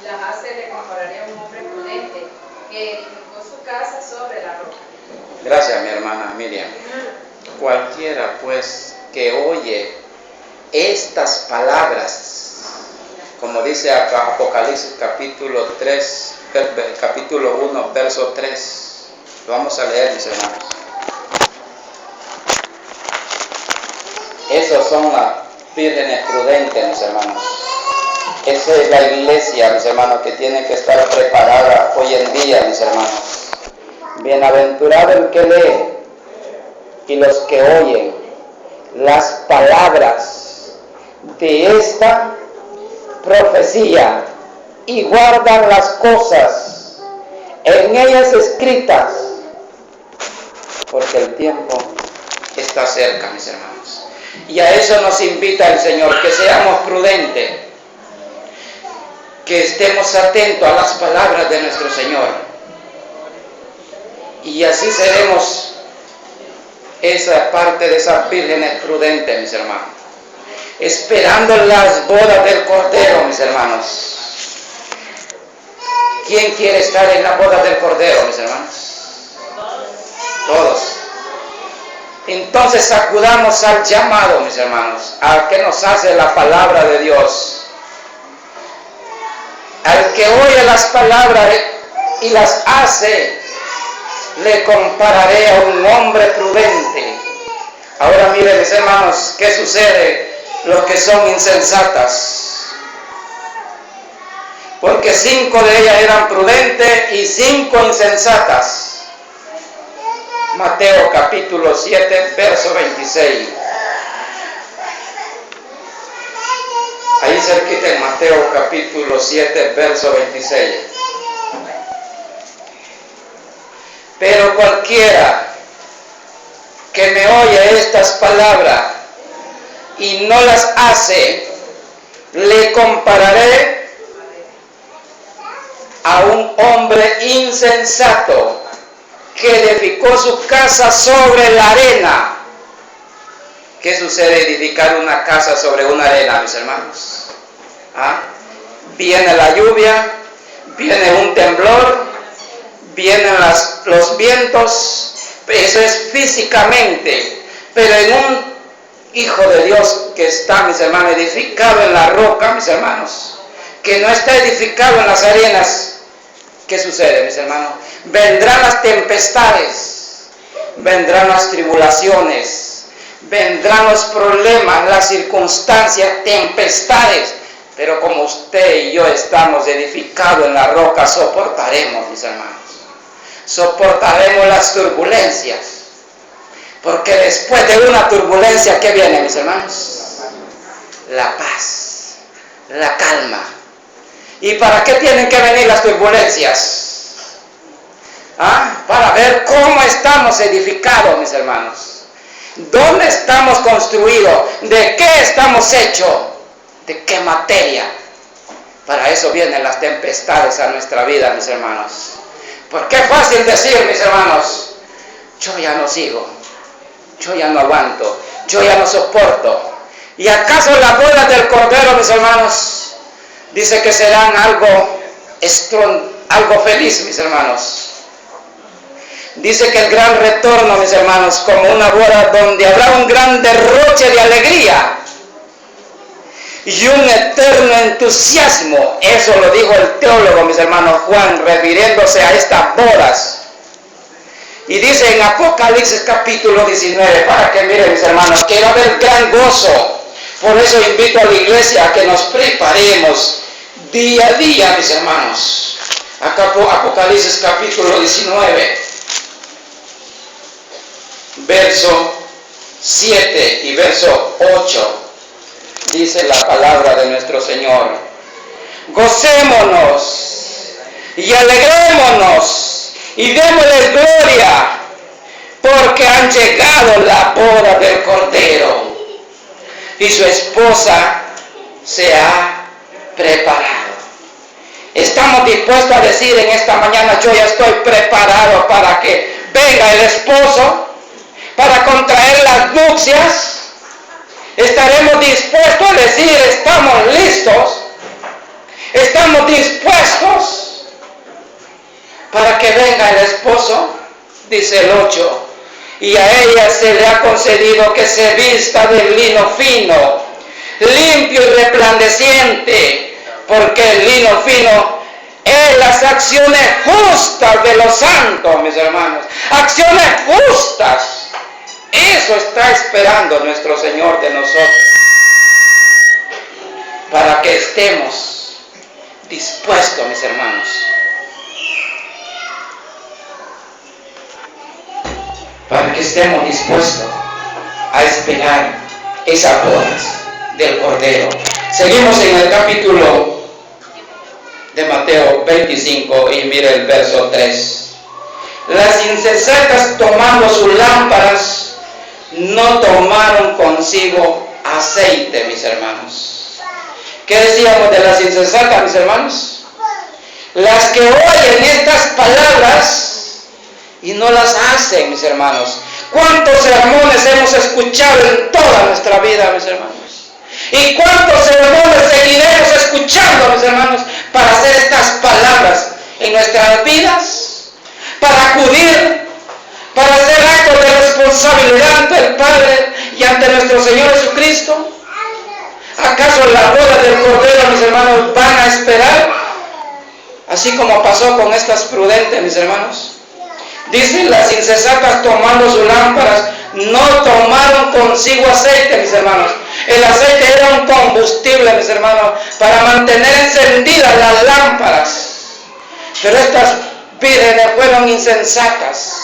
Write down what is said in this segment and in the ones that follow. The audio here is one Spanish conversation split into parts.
las hace le compararía a un hombre prudente que edificó su casa sobre la roca. Gracias, mi hermana Miriam. Cualquiera, pues, que oye estas palabras, como dice Apocalipsis capítulo 3, capítulo 1, verso 3. Lo vamos a leer, mis hermanos. Esos son las vírgenes prudentes, mis hermanos. Esa es la iglesia, mis hermanos, que tiene que estar preparada hoy en día, mis hermanos. Bienaventurado el que lee y los que oyen las palabras de esta profecía y guardan las cosas en ellas escritas, porque el tiempo está cerca, mis hermanos. Y a eso nos invita el Señor, que seamos prudentes, que estemos atentos a las palabras de nuestro Señor. Y así seremos esa parte de esas vírgenes prudentes, mis hermanos, esperando las bodas del Cordero, mis hermanos. ¿Quién quiere estar en la boda del Cordero, mis hermanos? Todos. Entonces acudamos al llamado, mis hermanos, al que nos hace la palabra de Dios. Al que oye las palabras y las hace, le compararé a un hombre prudente. Ahora miren, mis hermanos, ¿qué sucede? Los que son insensatas. Porque 5 de ellas eran prudentes y 5 insensatas. Mateo capítulo 7, verso 26. Ahí cerquita en Mateo capítulo 7, verso 26. Pero cualquiera que me oye estas palabras y no las hace, le compararé a un hombre insensato que edificó su casa sobre la arena. ¿Qué sucede edificar una casa sobre una arena, mis hermanos? Viene la lluvia, viene un temblor, vienen los vientos. Eso es físicamente, pero en un hijo de Dios que está, mis hermanos, edificado en la roca, mis hermanos, que no está edificado en las arenas, ¿qué sucede, mis hermanos? Vendrán las tempestades, vendrán las tribulaciones, vendrán los problemas, las circunstancias, tempestades, pero como usted y yo estamos edificados en la roca, soportaremos, mis hermanos. Soportaremos las turbulencias, porque después de una turbulencia, ¿qué viene, mis hermanos? La paz, la calma. ¿Y para qué tienen que venir las turbulencias? Para ver cómo estamos edificados, mis hermanos. ¿Dónde estamos construidos? ¿De qué estamos hechos? ¿De qué materia? Para eso vienen las tempestades a nuestra vida, mis hermanos. Porque es fácil decir, mis hermanos, yo ya no sigo, yo ya no aguanto, yo ya no soporto. ¿Y acaso las bodas del Cordero, mis hermanos, dice que serán algo feliz, mis hermanos? Dice que el gran retorno, mis hermanos, como una boda donde habrá un gran derroche de alegría y un eterno entusiasmo. Eso lo dijo el teólogo, mis hermanos, Juan, refiriéndose a estas bodas. Y dice en Apocalipsis capítulo 19, para que miren, mis hermanos, que va a haber gran gozo. Por eso invito a la iglesia a que nos preparemos día a día, mis hermanos. Acá Apocalipsis capítulo 19, verso 7 y verso 8. Dice la palabra de nuestro Señor: gocémonos y alegrémonos y démosle gloria, porque han llegado la boda del Cordero y su esposa se ha preparado. Estamos dispuestos a decir en esta mañana: yo ya estoy preparado para que venga el esposo, para contraer las nupcias. Estaremos dispuestos a decir: estamos listos, estamos estamos dispuestos para que venga el esposo, dice el 8, y a ella se le ha concedido que se vista de lino fino, limpio y resplandeciente, porque el lino fino es las acciones justas de los santos, mis hermanos. Acciones justas. Eso está esperando nuestro Señor de nosotros, para que estemos dispuestos, mis hermanos. Para que estemos dispuestos a esperar esas bodas del Cordero. Seguimos en el capítulo de Mateo 25 y mire el verso 3. Las insensatas, tomando sus lámparas, no tomaron consigo aceite, mis hermanos. ¿Qué decíamos de las insensatas, mis hermanos? Las que oyen estas palabras y no las hacen, mis hermanos. ¿Cuántos sermones hemos escuchado en toda nuestra vida, mis hermanos? ¿Y cuántos sermones seguiremos escuchando, mis hermanos, para hacer estas palabras en nuestras vidas? Para acudir, para hacer actos de responsabilidad ante el Padre y ante nuestro Señor Jesucristo. ¿Acaso las bodas del Cordero, mis hermanos, van a esperar? Así como pasó con estas prudentes, mis hermanos. Dicen las insensatas, tomando sus lámparas, no tomaron consigo aceite, mis hermanos. El aceite era un combustible, mis hermanos, para mantener encendidas las lámparas. Pero estas vírgenes fueron insensatas.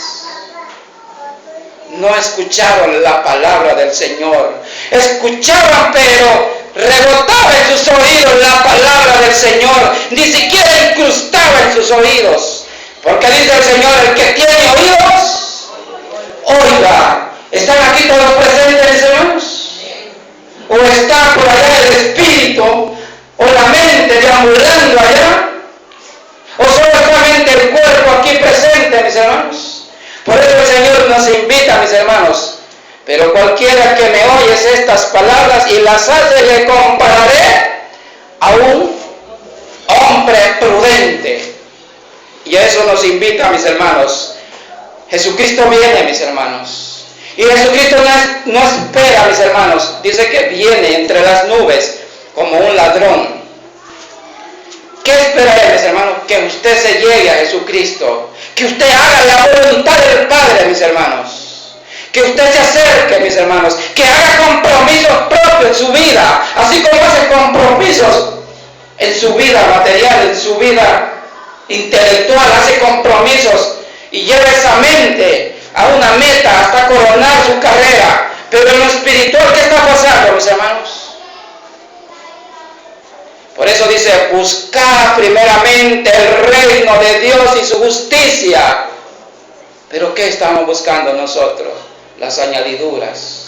No escucharon la palabra del Señor. Escuchaban, pero rebotaba en sus oídos la palabra del Señor. Ni siquiera incrustaba en sus oídos. Porque dice el Señor, el que tiene oídos, oiga. ¿Están aquí todos presentes, mis hermanos? ¿O está por allá el espíritu o la mente deambulando allá? ¿O solamente el cuerpo aquí presente, mis hermanos? Por eso el Señor nos invita, mis hermanos. Pero cualquiera que me oyes estas palabras y las hace, le compararé a un hombre prudente. Y a eso nos invita, mis hermanos. Jesucristo viene, mis hermanos. Y Jesucristo no espera, mis hermanos. Dice que viene entre las nubes como un ladrón. ¿Qué espera Él, mis hermanos? Que usted se llegue a Jesucristo. Que usted haga la voluntad del Padre, mis hermanos. Que usted se acerque, mis hermanos. Que haga compromisos propios en su vida. Así como hace compromisos en su vida material, en su vida intelectual, hace compromisos y lleva esa mente a una meta hasta coronar su carrera. Pero en lo espiritual, ¿qué está pasando, mis hermanos? Por eso dice, buscad primeramente el reino de Dios y su justicia. Pero ¿qué estamos buscando nosotros? Las añadiduras.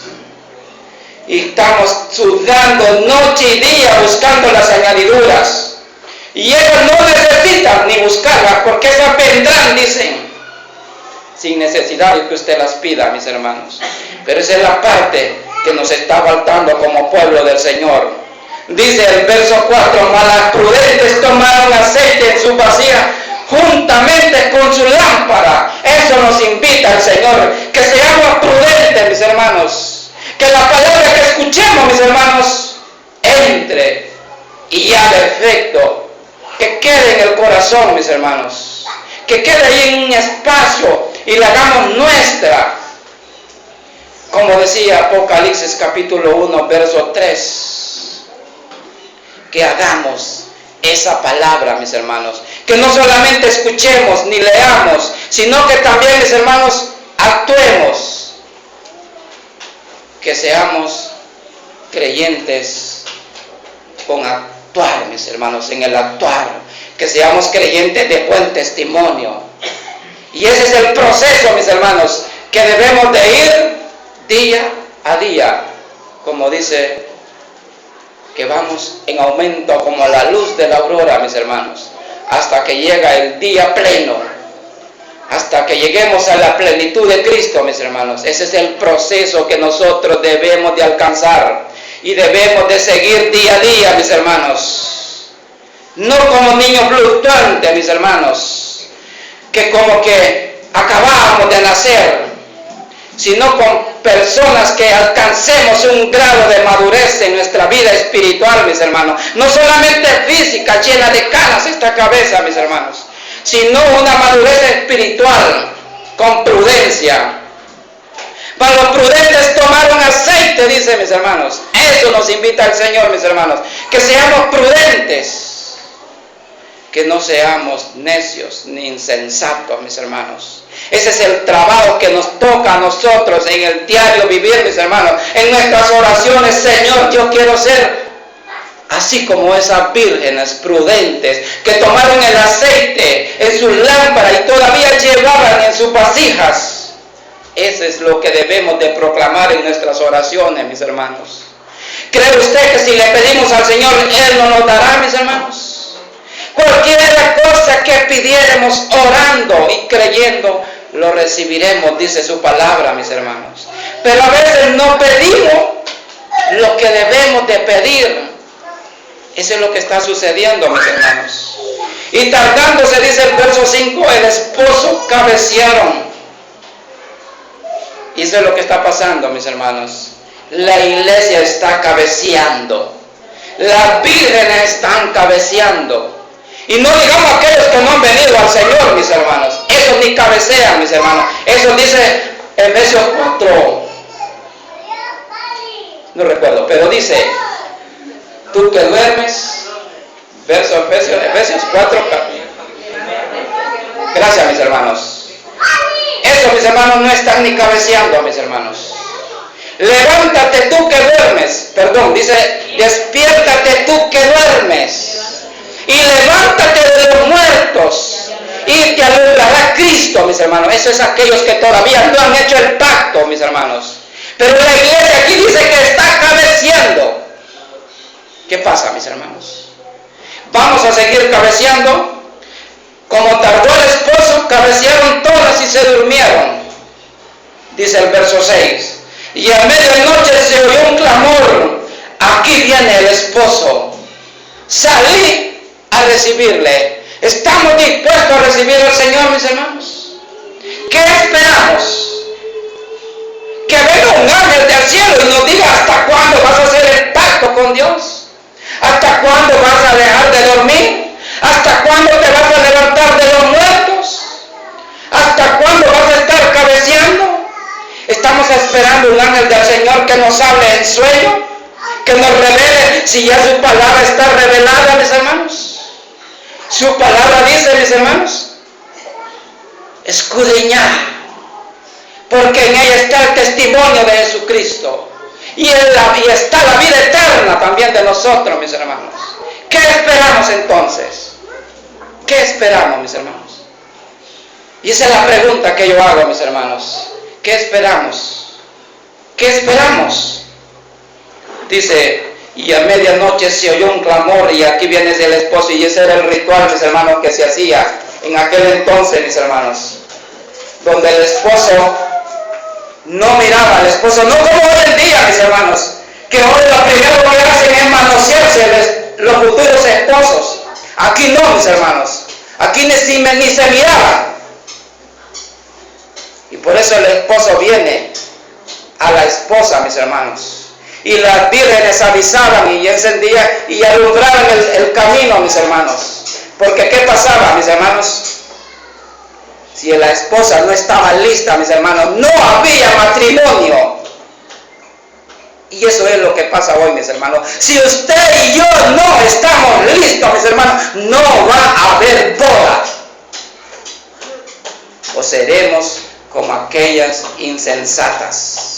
Y estamos sudando noche y día buscando las añadiduras. Y ellos no necesitan ni buscarlas, porque esas vendrán, dicen, sin necesidad de que usted las pida, mis hermanos. Pero esa es la parte que nos está faltando como pueblo del Señor. Dice el verso 4, mas las prudentes tomaron aceite en su vasija juntamente con su lámpara. Eso nos invita el Señor, que seamos prudentes, mis hermanos. Que la palabra que escuchemos, mis hermanos, entre y haga efecto. Que quede en el corazón, mis hermanos. Que quede ahí en un espacio y la hagamos nuestra. Como decía Apocalipsis capítulo 1, verso 3. Que hagamos esa palabra, mis hermanos. Que no solamente escuchemos ni leamos, sino que también, mis hermanos, actuemos. Que seamos creyentes con actuar, mis hermanos, en el actuar. Que seamos creyentes de buen testimonio. Y ese es el proceso, mis hermanos, que debemos de ir día a día. Como dice, que vamos en aumento como la luz de la aurora, mis hermanos, hasta que llega el día pleno, hasta que lleguemos a la plenitud de Cristo, mis hermanos. Ese es el proceso que nosotros debemos de alcanzar y debemos de seguir día a día, mis hermanos. No como niños fluctuantes, mis hermanos, que como que acabamos de nacer, sino con personas que alcancemos un grado de madurez en nuestra vida espiritual, mis hermanos. No solamente física, llena de canas esta cabeza, mis hermanos, sino una madurez espiritual con prudencia. Para los prudentes tomaron aceite, dice, mis hermanos. Eso nos invita el Señor, mis hermanos, que seamos prudentes, que no seamos necios ni insensatos, mis hermanos. Ese es el trabajo que nos toca a nosotros en el diario vivir, mis hermanos. En nuestras oraciones, Señor, yo quiero ser así como esas vírgenes prudentes que tomaron el aceite en sus lámparas y todavía llevaban en sus vasijas. Eso es lo que debemos de proclamar en nuestras oraciones, mis hermanos. ¿Cree usted que si le pedimos al Señor, Él no nos dará, mis hermanos? Cualquier cosa que pidiéramos orando y creyendo, lo recibiremos, dice su palabra, mis hermanos. Pero a veces no pedimos lo que debemos de pedir. Eso es lo que está sucediendo, mis hermanos. Y tardándose, dice el verso 5, el esposo cabecearon. Y eso es lo que está pasando, mis hermanos. La iglesia está cabeceando. Las vírgenes están cabeceando. Y no digamos aquellos que no han venido al Señor, mis hermanos. Esos ni cabecean, mis hermanos. Eso dice Efesios 4. No recuerdo, pero dice, tú que duermes, verso Efesios 4. Gracias, mis hermanos. Eso, mis hermanos, no están ni cabeceando, mis hermanos. Levántate tú que duermes. Perdón, dice, despiértate tú que duermes. Y levántate de los muertos y te alumbrará Cristo, mis hermanos. Eso es aquellos que todavía no han hecho el pacto, mis hermanos. Pero la iglesia aquí dice que está cabeceando. ¿Qué pasa, mis hermanos? Vamos a seguir cabeceando. Como tardó el esposo, cabecearon todas y se durmieron. Dice el verso 6. Y a medianoche se oyó un clamor. Aquí viene el esposo. Salí a recibirle. ¿Estamos dispuestos a recibir al Señor, mis hermanos? ¿Qué esperamos? Que venga un ángel del cielo y nos diga hasta cuándo vas a hacer el pacto con Dios. ¿Hasta cuándo vas a dejar de dormir? ¿Hasta cuándo te vas a levantar de los muertos? ¿Hasta cuándo vas a estar cabeceando? Estamos esperando un ángel del Señor que nos hable en sueño, que nos revele si ya su palabra está revelada, mis hermanos. Su palabra dice, mis hermanos, escudriñad, porque en ella está el testimonio de Jesucristo y está la vida eterna también de nosotros, mis hermanos. ¿Qué esperamos entonces? ¿Qué esperamos, mis hermanos? Y esa es la pregunta que yo hago, mis hermanos. ¿Qué esperamos? ¿Qué esperamos? Dice, y a medianoche se oyó un clamor, y aquí viene el esposo, y ese era el ritual, mis hermanos, que se hacía en aquel entonces, mis hermanos, donde el esposo no miraba, el esposo no como hoy en día, mis hermanos, que hoy lo primero que hacen es manosearse los futuros esposos. Aquí no, mis hermanos, aquí ni se miraban. Y por eso el esposo viene a la esposa, mis hermanos. Y las vírgenes avisaban y encendían y alumbraban el camino, mis hermanos. Porque ¿qué pasaba, mis hermanos? Si la esposa no estaba lista, mis hermanos, no había matrimonio. Y eso es lo que pasa hoy, mis hermanos. Si usted y yo no estamos listos, mis hermanos, no va a haber boda. O seremos como aquellas insensatas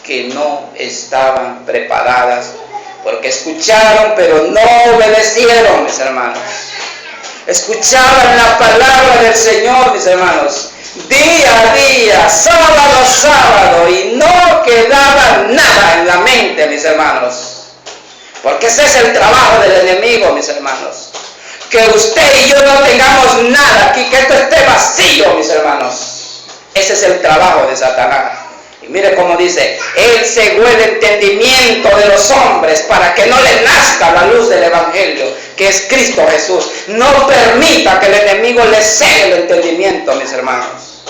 que no estaban preparadas, porque escucharon pero no obedecieron, mis hermanos. Escuchaban la palabra del Señor, mis hermanos, día a día, sábado a sábado, y no quedaba nada en la mente, mis hermanos. Porque ese es el trabajo del enemigo, mis hermanos. Que usted y yo no tengamos nada aquí, que esto esté vacío, mis hermanos. Ese es el trabajo de Satanás. Y mire cómo dice, él cegó el entendimiento de los hombres para que no le nazca la luz del evangelio. que es Cristo Jesús. No permita que el enemigo le cegue el entendimiento, mis hermanos.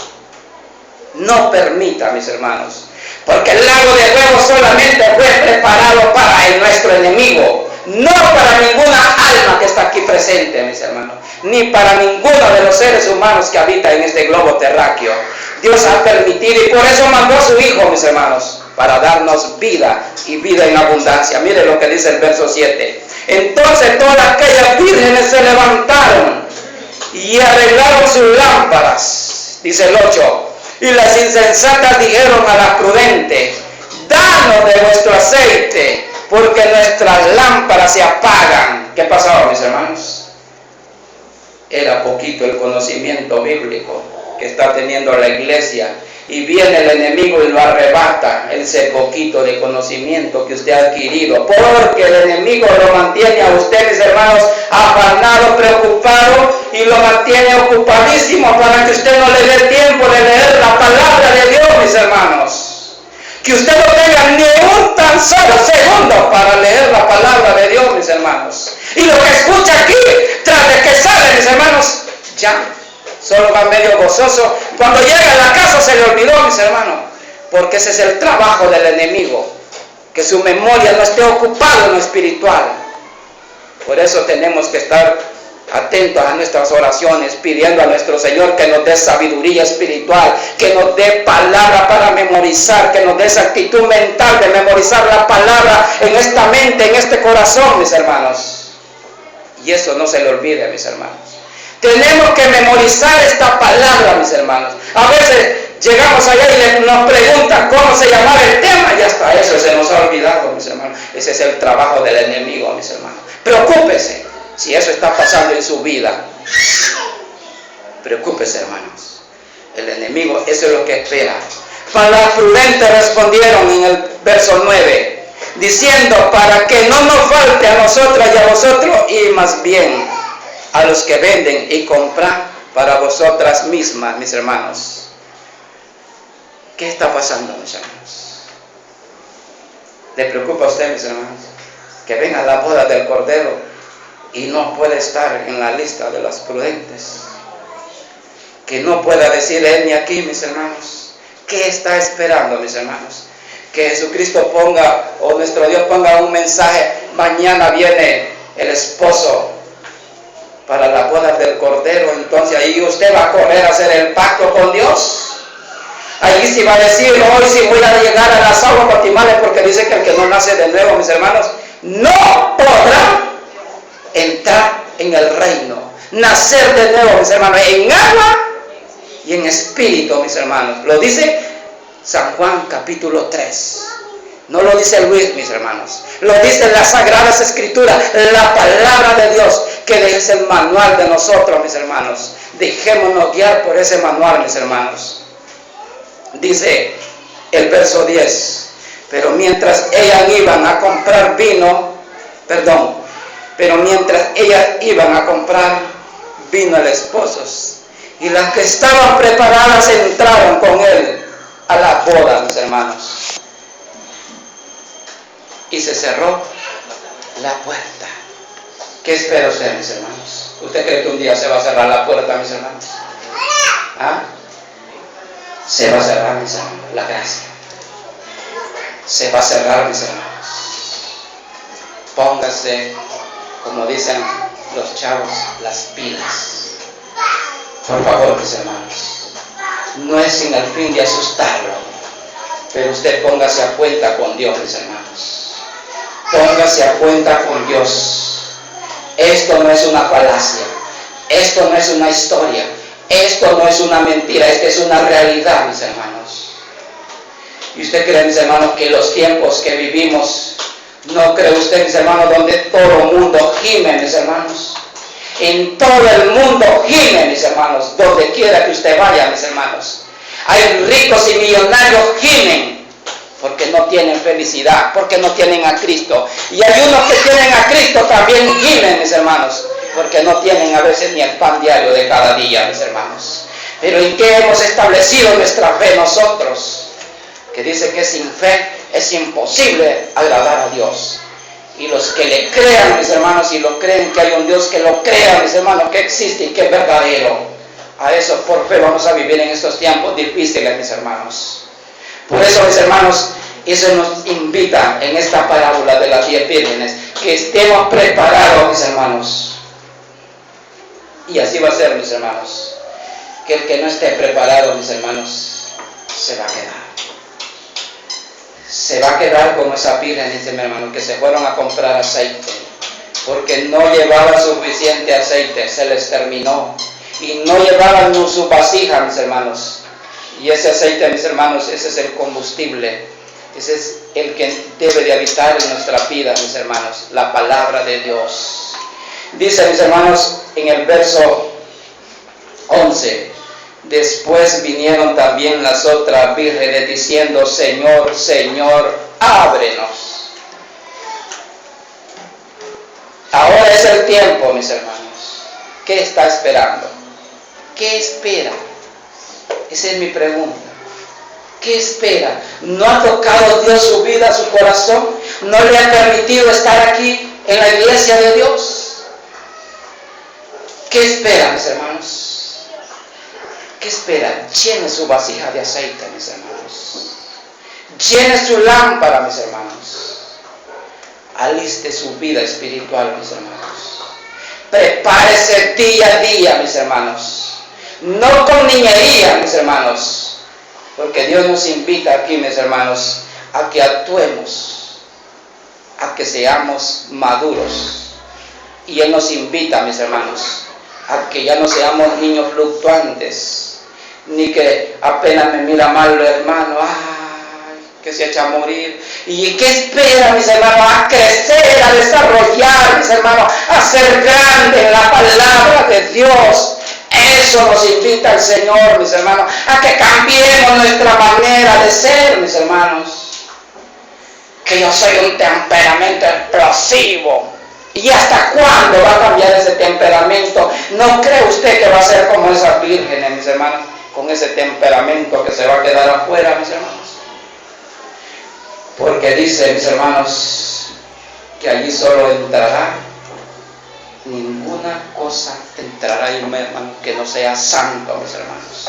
No permita, mis hermanos. Porque el lago de fuego solamente fue preparado para nuestro enemigo. No para ninguna alma que está aquí presente, mis hermanos. Ni para ninguno de los seres humanos que habitan en este globo terráqueo. Dios ha permitido y por eso mandó a su Hijo, mis hermanos, para darnos vida y vida en abundancia. Mire lo que dice el verso 7. Entonces todas aquellas vírgenes se levantaron y arreglaron sus lámparas. Dice el 8. Y las insensatas dijeron a las prudentes: danos de vuestro aceite, porque nuestras lámparas se apagan. ¿Qué pasaba, mis hermanos? Era poquito el conocimiento bíblico que está teniendo la iglesia, y viene el enemigo y lo arrebata ese poquito de conocimiento que usted ha adquirido, porque el enemigo lo mantiene a usted, mis hermanos, afanado, preocupado, y lo mantiene ocupadísimo para que usted no le dé tiempo de leer la palabra de Dios, mis hermanos. Que usted no tenga ni un tan solo segundo para leer la palabra de Dios, mis hermanos. Y lo que escucha aquí, tras de que sale, mis hermanos, ya solo va medio gozoso. Cuando llega a la casa se le olvidó, mis hermanos, porque ese es el trabajo del enemigo, que su memoria no esté ocupada en lo espiritual. Por eso tenemos que estar atentos a nuestras oraciones, pidiendo a nuestro Señor que nos dé sabiduría espiritual, que nos dé palabra para memorizar, que nos dé esa actitud mental de memorizar la palabra en esta mente, en este corazón, mis hermanos. Y eso no se le olvide, mis hermanos. Tenemos que memorizar esta palabra, mis hermanos. A veces llegamos allá y nos preguntan cómo se llamaba el tema, y hasta eso se nos ha olvidado, mis hermanos. Ese es el trabajo del enemigo, mis hermanos. Preocúpese si eso está pasando en su vida. Preocúpese, hermanos. El enemigo, eso es lo que espera. Para las prudentes respondieron en el verso 9, diciendo: para que no nos falte a nosotras y a vosotros, y más bien a los que venden y compran para vosotras mismas, mis hermanos. ¿Qué está pasando, mis hermanos? ¿Le preocupa a usted, mis hermanos, que venga la boda del Cordero y no puede estar en la lista de las prudentes? Que no pueda decir él ni aquí, mis hermanos. ¿Qué está esperando, mis hermanos? Que Jesucristo ponga, o nuestro Dios ponga un mensaje: mañana viene el esposo para la boda del Cordero. Entonces ahí usted va a correr a hacer el pacto con Dios. Ahí sí va a decir: hoy sí voy a llegar a las aguas bautismales, porque dice que el que no nace de nuevo, mis hermanos, no podrá entrar en el reino. Nacer de nuevo, mis hermanos, en agua y en espíritu, mis hermanos. Lo dice San Juan capítulo 3. No lo dice Luis, mis hermanos. Lo dice las Sagradas Escrituras, la palabra de Dios, que es el manual de nosotros, mis hermanos. Dejémonos guiar por ese manual, mis hermanos. Dice el verso 10: pero mientras ellas iban a comprar vino el esposo, y las que estaban preparadas entraron con él a la boda, mis hermanos. Y se cerró la puerta. ¿Qué espera usted, mis hermanos? ¿Usted cree que un día se va a cerrar la puerta, mis hermanos? ¿Ah? Se va a cerrar, mis hermanos, la gracia. Se va a cerrar, mis hermanos. Póngase, como dicen los chavos, las pilas. Por favor, mis hermanos. No es sin el fin de asustarlo, pero usted póngase a cuenta con Dios, mis hermanos. Póngase a cuenta con Dios. Esto no es una falacia. Esto no es una historia. Esto no es una mentira. Esta es una realidad, mis hermanos. Y usted cree, mis hermanos, que los tiempos que vivimos, ¿no cree usted, mis hermanos, donde todo el mundo gime, mis hermanos? En todo el mundo gime, mis hermanos, donde quiera que usted vaya, mis hermanos. Hay ricos y millonarios gimen porque no tienen felicidad, porque no tienen a Cristo. Y hay unos que tienen a Cristo también gimen, mis hermanos, porque no tienen a veces ni el pan diario de cada día, mis hermanos. Pero ¿en qué hemos establecido nuestra fe nosotros? Que dice que sin fe es imposible agradar a Dios. Y los que le crean, mis hermanos, y lo creen que hay un Dios, que lo crean, mis hermanos, que existe y que es verdadero. A eso por fe vamos a vivir en estos tiempos difíciles, mis hermanos. Por eso, mis hermanos, eso nos invita en esta parábola de las 10 vírgenes, que estemos preparados, mis hermanos. Y así va a ser, mis hermanos, que el que no esté preparado, mis hermanos, se va a quedar. Se va a quedar como esas vírgenes, mi hermano, que se fueron a comprar aceite, porque no llevaban suficiente aceite, se les terminó, y no llevaban ni su vasija, mis hermanos. Y ese aceite, mis hermanos, ese es el combustible, ese es el que debe de habitar en nuestra vida, mis hermanos, la palabra de Dios. Dice, mis hermanos, en el verso 11, después vinieron también las otras vírgenes diciendo, Señor, Señor, ábrenos. Ahora es el tiempo, mis hermanos. ¿Qué está esperando? ¿Qué espera? Esa es mi pregunta. ¿Qué espera? ¿No ha tocado Dios su vida, su corazón? ¿No le ha permitido estar aquí en la iglesia de Dios? ¿Qué espera, mis hermanos? ¿Qué espera? Llene su vasija de aceite, mis hermanos. Llene su lámpara, mis hermanos. Aliste su vida espiritual, mis hermanos. Prepárese día a día, mis hermanos. No con niñería, mis hermanos. Porque Dios nos invita aquí, mis hermanos, a que actuemos, a que seamos maduros. Y Él nos invita, mis hermanos, a que ya no seamos niños fluctuantes, ni que apenas me mira mal el hermano, ay, que se echa a morir. ¿Y qué espera, mis hermanos? A crecer, a desarrollar, mis hermanos, a ser grande en la palabra de Dios. Eso nos invita el Señor, mis hermanos, a que cambiemos nuestra manera de ser, mis hermanos. Que yo soy un temperamento explosivo. ¿Y hasta cuándo va a cambiar ese temperamento? ¿No cree usted que va a ser como esas vírgenes, mis hermanos? Con ese temperamento que se va a quedar afuera, mis hermanos. Porque dice, mis hermanos, que allí solo entrará, ninguna cosa entrará ahí, hermano, que no sea santo, mis hermanos.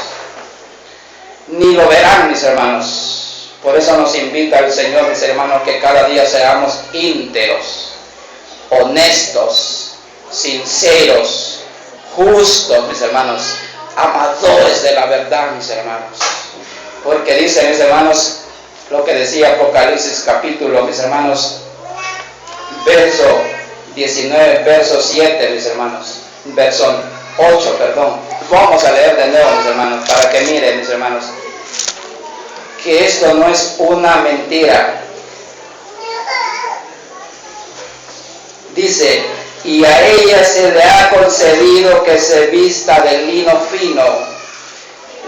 Ni lo verán, mis hermanos. Por eso nos invita el Señor, mis hermanos, que cada día seamos íntegros, honestos, sinceros, justos, mis hermanos, amadores de la verdad, mis hermanos. Porque dice, mis hermanos, lo que decía Apocalipsis capítulo, mis hermanos, verso 19, verso 7, mis hermanos, verso 8, perdón. Vamos a leer de nuevo, mis hermanos, para que miren, mis hermanos, que esto no es una mentira. Dice, y a ella se le ha concedido que se vista de lino fino,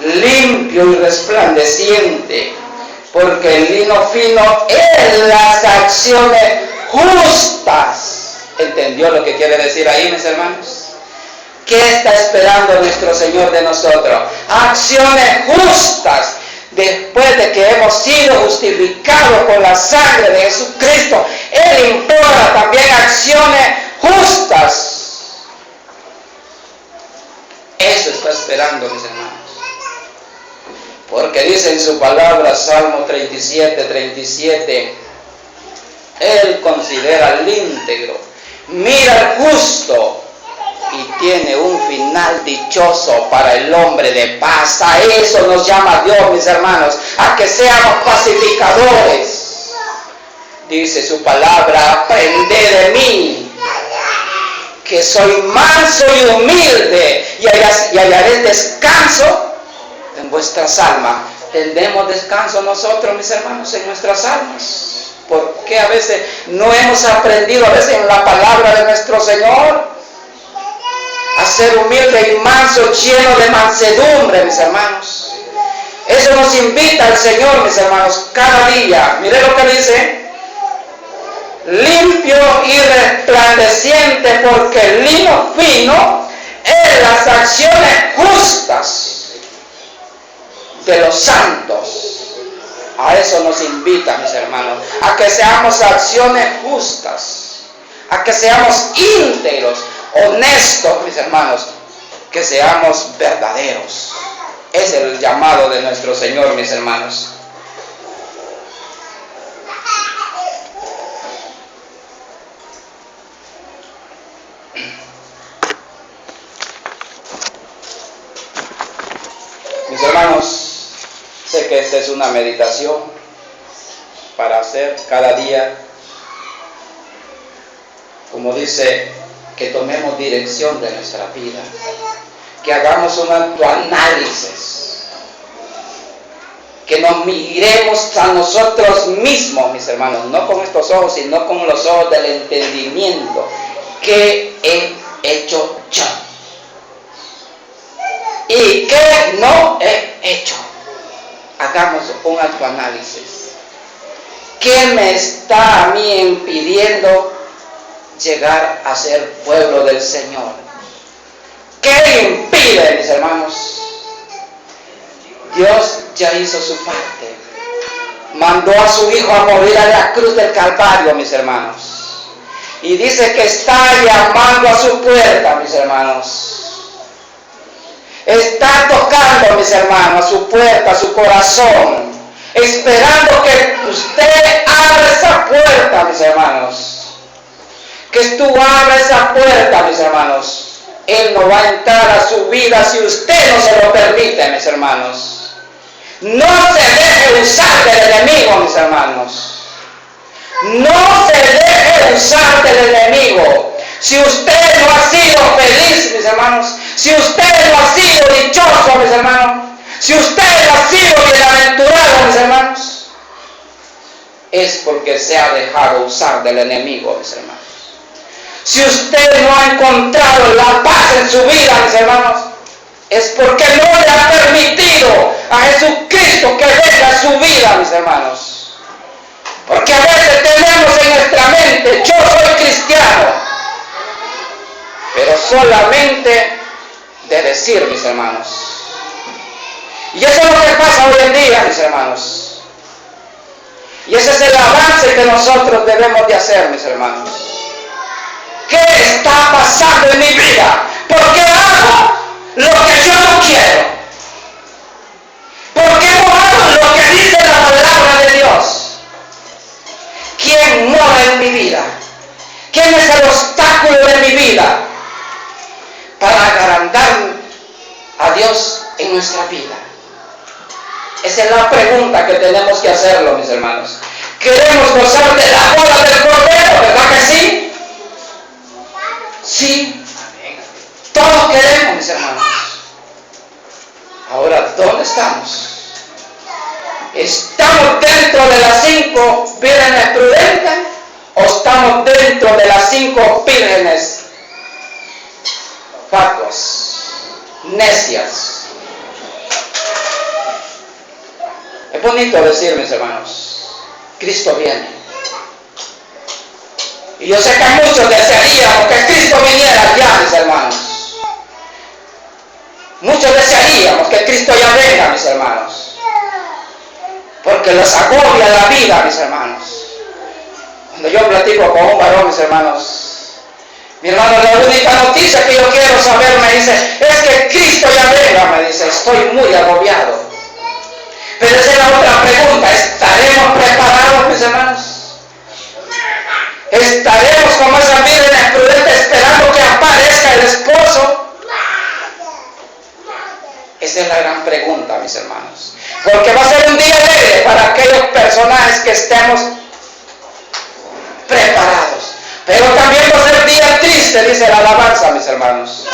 limpio y resplandeciente, porque el lino fino es las acciones justas. ¿Entendió lo que quiere decir ahí, mis hermanos? ¿Qué está esperando nuestro Señor de nosotros? Acciones justas. Después de que hemos sido justificados por la sangre de Jesucristo, Él implora también acciones justas. Eso está esperando, mis hermanos. Porque dice en su palabra, Salmo 37, 37, Él considera al íntegro, mira al justo, y tiene un final dichoso para el hombre de paz. A eso nos llama Dios, mis hermanos, a que seamos pacificadores. Dice su palabra, aprended de mí, que soy manso y humilde, y hallaréis descanso en vuestras almas. ¿Tendremos descanso nosotros, mis hermanos, en nuestras almas? Porque a veces no hemos aprendido, a veces en la palabra de nuestro Señor, a ser humilde y manso, lleno de mansedumbre, mis hermanos. Eso nos invita el Señor, mis hermanos, cada día. Mire lo que dice, limpio y resplandeciente, porque el lino fino es las acciones justas de los santos. A eso nos invita, mis hermanos, a que seamos acciones justas. a que seamos íntegros, honestos, mis hermanos, que seamos verdaderos. Es el llamado de nuestro Señor, mis hermanos. Mis hermanos, sé que esta es una meditación para hacer cada día. Como dice, que tomemos dirección de nuestra vida, que hagamos un autoanálisis, que nos miremos a nosotros mismos, mis hermanos, no con estos ojos, sino con los ojos del entendimiento. ¿Qué he hecho yo? ¿Y qué no he hecho? Hagamos un autoanálisis. ¿Qué me está a mí impidiendo llegar a ser pueblo del Señor? ¿Qué impide, mis hermanos? Dios ya hizo su parte. Mandó a su Hijo a morir a la cruz del Calvario, mis hermanos. Y dice que está llamando a su puerta, mis hermanos. Está tocando, mis hermanos, a su puerta, a su corazón, esperando que usted abra esa puerta, mis hermanos. Que tú abras esa puerta, mis hermanos. Él no va a entrar a su vida si usted no se lo permite, mis hermanos. No se deje usar del enemigo, mis hermanos. No se deje usar del enemigo. Si usted no ha sido feliz, mis hermanos, si usted no ha sido dichoso, mis hermanos, si usted no ha sido bienaventurado, mis hermanos, es porque se ha dejado usar del enemigo, mis hermanos. Si usted no ha encontrado la paz en su vida, mis hermanos, es porque no le ha permitido a Jesucristo que venga a su vida, mis hermanos. Porque a veces tenemos en nuestra mente, yo soy cristiano, pero solamente de decir, mis hermanos. Y eso es lo que pasa hoy en día, mis hermanos. Y ese es el avance que nosotros debemos de hacer, mis hermanos. ¿Qué está pasando en mi vida? ¿Por qué hago lo que yo no quiero? ¿Por qué no hago lo que dice la palabra de Dios? ¿Quién mora en mi vida? ¿Quién es el obstáculo de mi vida para agrandar a Dios en nuestra vida? Esa es la pregunta que tenemos que hacerlo, mis hermanos. ¿Queremos gozar de la boda del Cordero? ¿Verdad que sí? Sí, todos queremos, mis hermanos. Ahora, ¿dónde estamos? ¿Estamos dentro de las 5 vírgenes prudentes o estamos dentro de las 5 vírgenes fatuas, necias? Es bonito decir, mis hermanos, Cristo viene. Y yo sé que muchos desearíamos que Cristo viniera ya, mis hermanos. Muchos desearíamos que Cristo ya venga, mis hermanos. Porque los agobia la vida, mis hermanos. Cuando yo platico con un varón, mis hermanos, mi hermano, la única noticia que yo quiero saber, me dice, es que Cristo ya venga, me dice, estoy muy agobiado. Pero esa es la otra pregunta, ¿estaremos preparados, mis hermanos? ¿Estaremos como esa virgen prudente esperando que aparezca el esposo? Esa es la gran pregunta, mis hermanos. Porque va a ser un día alegre para aquellos personajes que estemos preparados. Pero también va a ser un día triste, dice la alabanza, mis hermanos.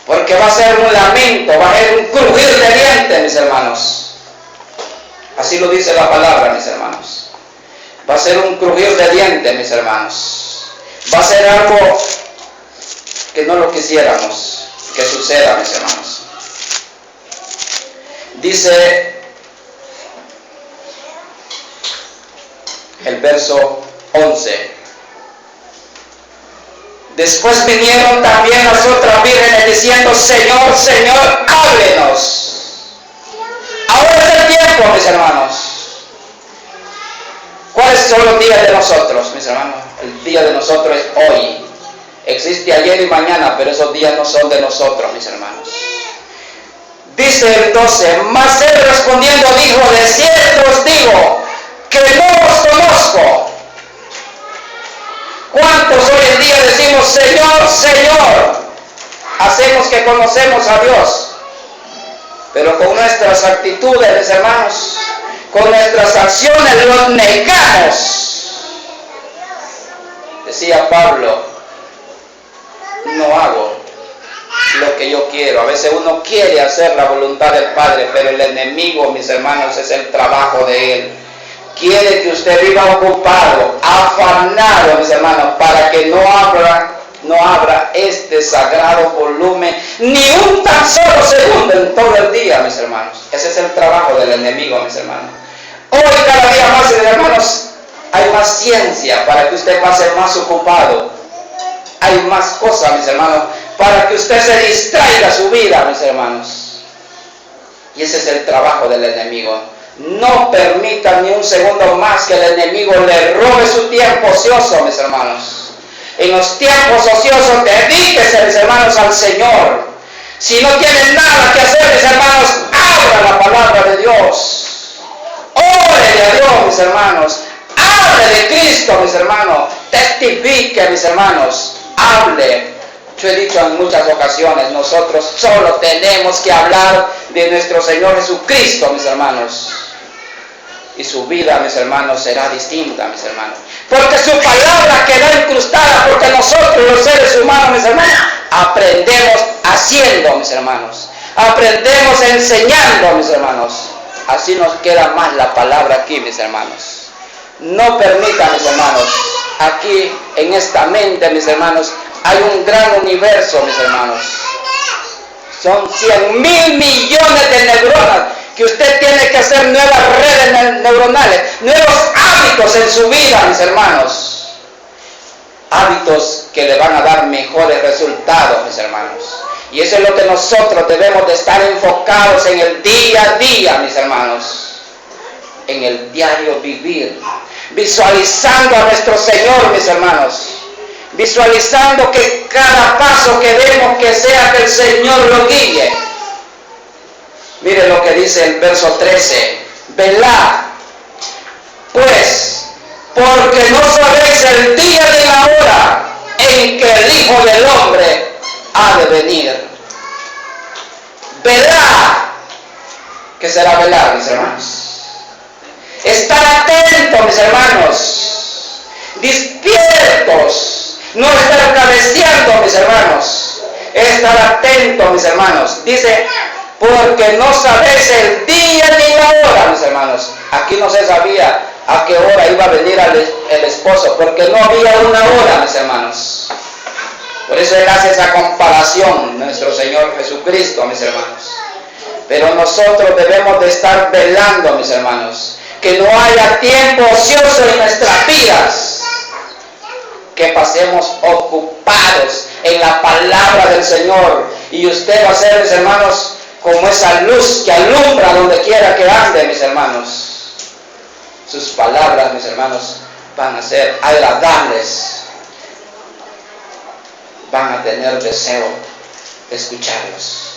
Porque va a ser un lamento, va a ser un crujir de dientes, mis hermanos. Así lo dice la palabra, mis hermanos. Va a ser un crujir de dientes, mis hermanos. Va a ser algo que no lo quisiéramos que suceda, mis hermanos. Dice el verso 11. Después vinieron también las otras vírgenes diciendo, Señor, Señor, háblenos. Ahora es el tiempo, mis hermanos. ¿Cuáles son los días de nosotros, mis hermanos? El día de nosotros es hoy. Existe ayer y mañana, pero esos días no son de nosotros, mis hermanos. Dice el 12, mas él respondiendo dijo, de cierto os digo, que no os conozco. ¿Cuántos hoy en día decimos, Señor, Señor? Hacemos que conocemos a Dios, pero con nuestras actitudes, mis hermanos, con nuestras acciones los negamos. Decía Pablo, no hago lo que yo quiero. A veces uno quiere hacer la voluntad del Padre, pero el enemigo, mis hermanos, es el trabajo de él. Quiere que usted viva ocupado, afanado, mis hermanos, para que no abra este sagrado volumen ni un tan solo segundo en todo el día, mis hermanos. Ese es el trabajo del enemigo, mis hermanos. Hoy cada día más, mis hermanos, hay más ciencia para que usted pase más ocupado. Hay más cosas, mis hermanos, para que usted se distraiga su vida, mis hermanos. Y ese es el trabajo del enemigo. No permita ni un segundo más que el enemigo le robe su tiempo ocioso, mis hermanos. En los tiempos ociosos dedíquese, mis hermanos, al Señor. Si no tienen nada que hacer, mis hermanos, abra la palabra de Dios. Órele a Dios, mis hermanos. Hable de Cristo, mis hermanos. Testifique, mis hermanos. Hable. Yo he dicho en muchas ocasiones, nosotros solo tenemos que hablar de nuestro Señor Jesucristo, mis hermanos. Y su vida, mis hermanos, será distinta, mis hermanos. Porque su palabra queda incrustada, porque nosotros, los seres humanos, mis hermanos, aprendemos haciendo, mis hermanos. Aprendemos enseñando, mis hermanos. Así nos queda más la palabra aquí, mis hermanos. No permitan, mis hermanos, aquí en esta mente, mis hermanos, hay un gran universo, mis hermanos. Son 100.000 millones de neuronas que usted tiene que hacer nuevas redes neuronales, nuevos hábitos en su vida, mis hermanos. Hábitos que le van a dar mejores resultados, mis hermanos. Y eso es lo que nosotros debemos de estar enfocados en el día a día, mis hermanos. En el diario vivir. Visualizando a nuestro Señor, mis hermanos. Visualizando que cada paso que demos que sea que el Señor lo guíe. Mire lo que dice el verso 13. Velad, pues, porque no sabéis el día ni la hora en que el Hijo del Hombre ha de venir. Velad. ¿Qué será velar, mis hermanos? Estar atentos, mis hermanos. Despiertos. No estar cabeceando, mis hermanos. Estar atentos, mis hermanos. Dice, porque no sabéis el día ni la hora, mis hermanos. Aquí no se sabía a qué hora iba a venir el esposo, porque no había una hora, mis hermanos. Por eso Él hace esa comparación, nuestro Señor Jesucristo, mis hermanos. Pero nosotros debemos de estar velando, mis hermanos, que no haya tiempo ocioso en nuestras vidas. Que pasemos ocupados en la palabra del Señor. Y usted va a ser, mis hermanos, como esa luz que alumbra donde quiera que ande, mis hermanos. Sus palabras, mis hermanos, van a ser agradables. Van a tener deseo de escucharlos.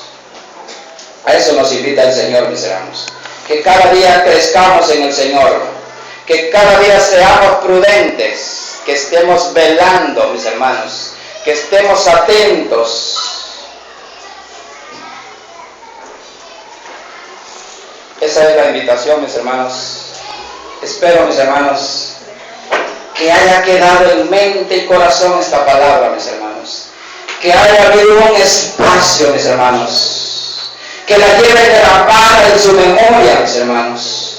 A eso nos invita el Señor, mis hermanos. Que cada día crezcamos en el Señor. Que cada día seamos prudentes. Que estemos velando, mis hermanos. Que estemos atentos. Esa es la invitación, mis hermanos. Espero, mis hermanos, que haya quedado en mente y corazón esta palabra, mis hermanos. Que haya habido un espacio, mis hermanos. Que la lleven grabada en su memoria, mis hermanos.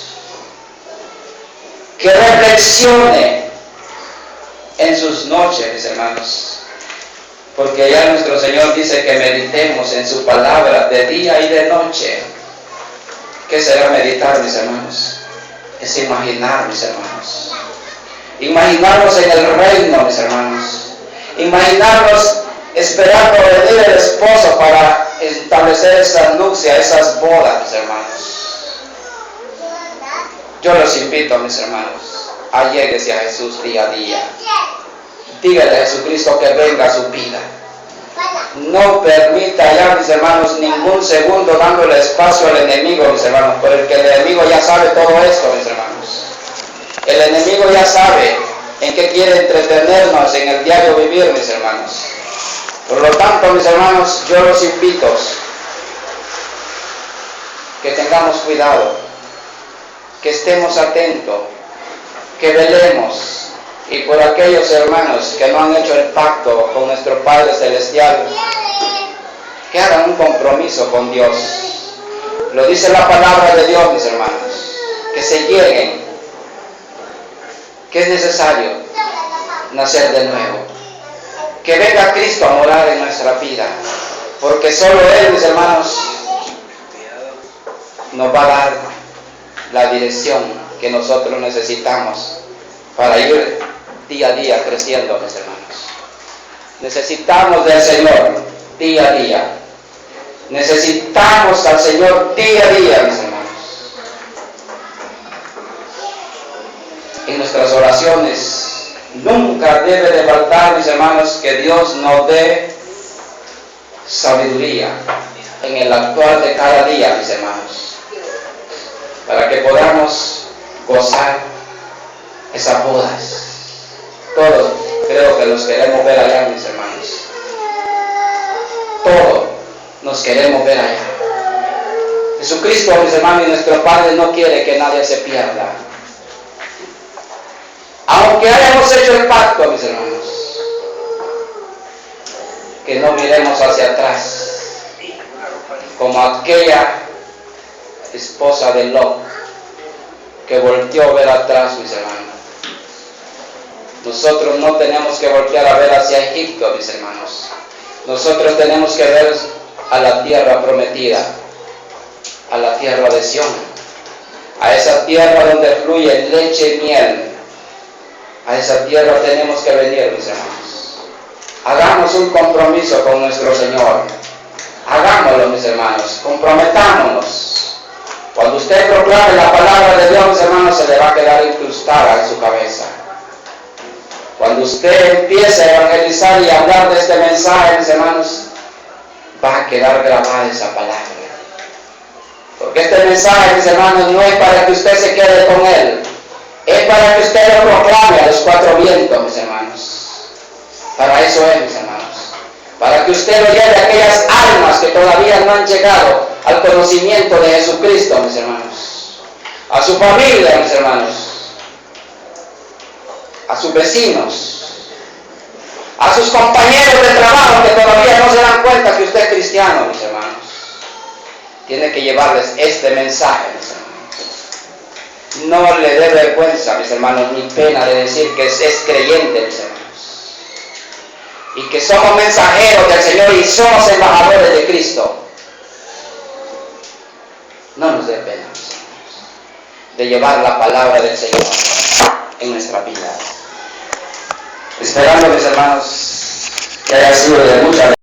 Que reflexione en sus noches, mis hermanos. Porque ya nuestro Señor dice que meditemos en su palabra de día y de noche. ¿Qué será meditar, mis hermanos? Es imaginar, mis hermanos. Imaginarnos en el reino, mis hermanos. Imaginarnos esperando venir el esposo para establecer esa nupcia, esas bodas, mis hermanos. Yo los invito, mis hermanos, a llegues a Jesús día a día. dígale a Jesucristo que venga a su vida. No permita ya, mis hermanos, ningún segundo dándole espacio al enemigo, mis hermanos, porque el enemigo ya sabe todo esto, mis hermanos. El enemigo ya sabe en qué quiere entretenernos en el diario vivir, mis hermanos. Por lo tanto, mis hermanos, yo los invito que tengamos cuidado, que estemos atentos, que velemos, y por aquellos hermanos que no han hecho el pacto con nuestro Padre Celestial, que hagan un compromiso con Dios. Lo dice la palabra de Dios, mis hermanos, que se lleguen, que es necesario nacer de nuevo, que venga Cristo a morar en nuestra vida, porque solo Él, mis hermanos, nos va a dar la dirección que nosotros necesitamos para ir día a día creciendo, mis hermanos. Necesitamos del Señor día a día. Necesitamos al Señor día a día, mis hermanos. En nuestras oraciones nunca debe de faltar, mis hermanos, que Dios nos dé sabiduría en el actuar de cada día, mis hermanos, para que podamos gozar esas bodas. Todos creo que los queremos ver allá, mis hermanos. Todos nos queremos ver allá. Jesucristo, mis hermanos, y nuestro Padre no quiere que nadie se pierda. Aunque hayamos hecho el pacto, mis hermanos, que no miremos hacia atrás, como aquella esposa de Lot, que volteó a ver atrás, mis hermanos. Nosotros no tenemos que voltear a ver hacia Egipto, mis hermanos. Nosotros tenemos que ver a la tierra prometida, a la tierra de Sión, a esa tierra donde fluye leche y miel. A esa tierra tenemos que venir, mis hermanos. Hagamos un compromiso con nuestro Señor. Hagámoslo, mis hermanos. Comprometámonos. Cuando usted proclame la palabra de Dios, mis hermanos, se le va a quedar incrustada en su cabeza. Cuando usted empiece a evangelizar y a hablar de este mensaje, mis hermanos, va a quedar grabada esa palabra. Porque este mensaje, mis hermanos, no es para que usted se quede con él. Es para que usted lo proclame a los cuatro vientos, mis hermanos. Para eso es, mis hermanos. Para que usted lo lleve a aquellas almas que todavía no han llegado al conocimiento de Jesucristo, mis hermanos. A su familia, mis hermanos. A sus vecinos. A sus compañeros de trabajo que todavía no se dan cuenta que usted es cristiano, mis hermanos. Tiene que llevarles este mensaje, mis hermanos. No le dé vergüenza, mis hermanos, ni pena de decir que es creyente, mis hermanos. Y que somos mensajeros del Señor y somos embajadores de Cristo. No nos dé pena, mis hermanos, de llevar la palabra del Señor en nuestra vida. Esperando, mis hermanos, que haya sido de mucha